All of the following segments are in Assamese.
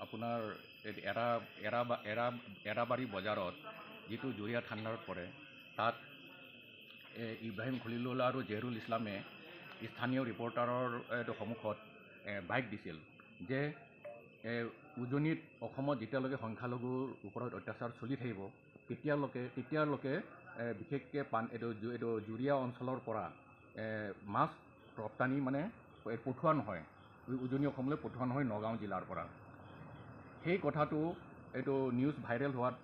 আপোনাৰ এৰাবাৰী বজাৰত যিটো জুৰিয়া থানাত পৰে তাত ইব্ৰাহিম খলিলুল্লাহ আৰু জহিৰুল ইছলামে স্থানীয় ৰিপৰ্টাৰৰ সন্মুখত বাইক দিছিল যে উজনিত অসমত যেতিয়ালৈকে সংখ্যালঘুৰ ওপৰত অত্যাচাৰ চলি থাকিব তেতিয়ালৈকে বিশেষকৈ এইটো জুৰিয়া অঞ্চলৰ পৰা মাছ ৰপ্তানি মানে পঠোৱা নহয়, উজনি অসমলৈ পঠোৱা নহয় নগাঁও জিলাৰ পৰা। সেই কথাটো এইটো নিউজ ভাইৰেল হোৱাত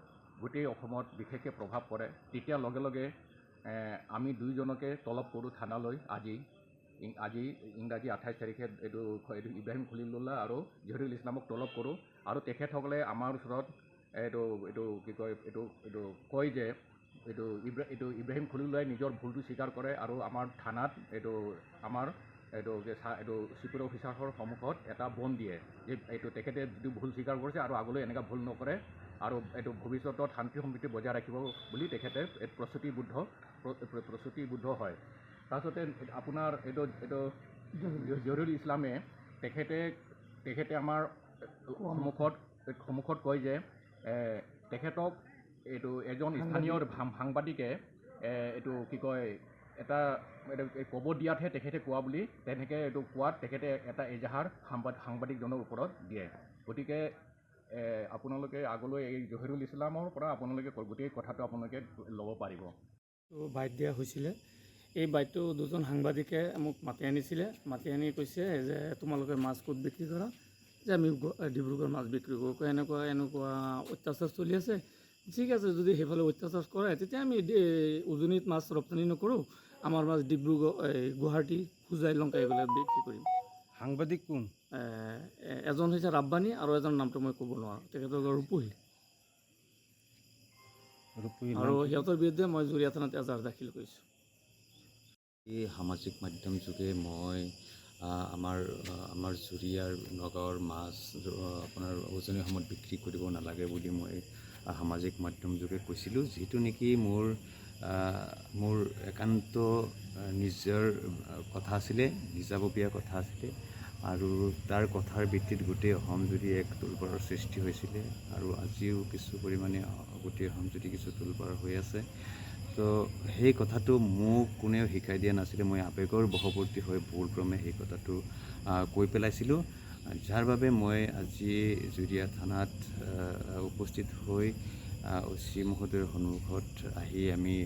গোটেই অসমত বিশেষকৈ প্ৰভাৱ পৰে। তেতিয়া লগে লগে আমি দুইজনকে তলব কৰোঁ থানালৈ। আজি ইংৰাজী 28 তাৰিখে এইটো ইব্ৰাহিম খলিলুল্লাহ আৰু জহিৰুল ইছলামক তলব কৰোঁ আৰু তেখেতসকলে আমাৰ ওচৰত কয় যে ইব্ৰাহিম খলিলুল্লাহে নিজৰ ভুলটো স্বীকাৰ কৰে আৰু আমাৰ থানাত আমাৰ চিকিউৰিটি অফিচাৰৰ সন্মুখত এটা বন দিয়ে যে তেখেতে যিটো ভুল স্বীকাৰ কৰিছে আৰু আগলৈ এনেকুৱা ভুল নকৰে আৰু ভৱিষ্যতত শান্তি সম্প্ৰীতি বজাই ৰাখিব বুলি তেখেতে প্ৰতিশ্ৰুতিবদ্ধ হয়। তাৰপিছতে আপোনাৰ জহিৰুল ইছলামে তেখেতে আমাৰ সন্মুখত কয় যে তেখেতক এজন স্থানীয় সাংবাদিকে এটা ক'ব দিয়াতহে তেখেতে কোৱা বুলি তেনেকৈ কোৱাত তেখেতে এটা এজাহাৰ সাংবাদিকজনৰ ওপৰত দিয়ে। গতিকে আপোনালোকে আগলৈ এই জহিৰুল ইছলামৰ পৰা আপোনালোকে গোটেই কথাটো আপোনালোকে ল'ব পাৰিব। বাইট দিয়া হৈছিলে। এই বাইটটো দুজন সাংবাদিকে মোক মাতি আনিছিলে। মাতি আনি কৈছে যে তোমালোকে মাছ ক'ত বিক্ৰী কৰা, যে আমি ডিব্ৰুগড় মাছ বিক্ৰী কৰোঁ। এনেকুৱা অত্যাচাৰ চলি আছে। ঠিক আছে, যদি সেইফালে অত্যাচাৰ কৰে তেতিয়া আমি উজনিত মাছ ৰপ্তানি নকৰোঁ, আমাৰ মাছ ডিব্ৰুগড় গুৱাহাটী হোজাই লংকা এইবিলাক বিক্ৰী কৰিম। সাংবাদিক কোন? এজন হৈছে ৰাব্বানী আৰু এজন নামটো মই ক'ব নোৱাৰোঁ, তেখেতৰ ৰূপহী। আৰু সিহঁতৰ বিৰুদ্ধে মই জুৰিয়া থানাত এজাহাৰ দাখিল কৰিছোঁ। এই সামাজিক মাধ্যম যোগে মই আমাৰ জুৰিয়াৰ নগাঁৱৰ মাছ আপোনাৰ উজনি অসমত বিক্ৰী কৰিব নালাগে বুলি মই সামাজিক মাধ্যম যোগে কৈছিলোঁ, যিটো নেকি মোৰ একান্ত নিজৰ কথা আছিলে, নিজাববীয়া কথা আছিলে আৰু তাৰ কথাৰ ভিত্তিত গোটেই অসম জুৰি এক তোলপাৰৰ সৃষ্টি হৈছিলে আৰু আজিও কিছু পৰিমাণে গোটেই অসম জুৰি কিছু তোলপাৰ হৈ আছে। তো সেই কথাটো মোক কোনেও শিকাই দিয়া নাছিলে, মই আৱেগৰ বশৱৰ্তী হৈ ভুলক্ৰমে সেই কথাটো কৈ পেলাইছিলোঁ, যাৰ বাবে মই আজি জুৰিয়া থানাত উপস্থিত হৈ OC মহোদয়ৰ সন্মুখত আহি আমি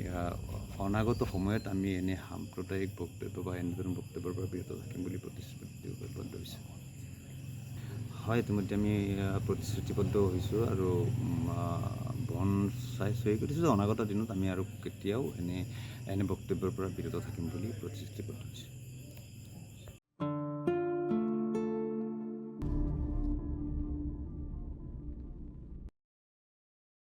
অনাগত সময়ত আমি এনে সাম্প্ৰদায়িক বক্তব্য বা এনেধৰণৰ বক্তব্যৰ পৰা বিৰত থাকিম বুলি প্ৰতিশ্ৰুতিবদ্ধ হৈছোঁ। হয়, ইতিমধ্যে আমি প্ৰতিশ্ৰুতিবদ্ধ হৈছোঁ আৰু বন চাই কৰিছোঁ যে অনাগত দিনত আমি আৰু কেতিয়াও এনে বক্তব্যৰ পৰা বিৰত থাকিম বুলি প্ৰতিশ্ৰুতিবদ্ধ হৈছোঁ।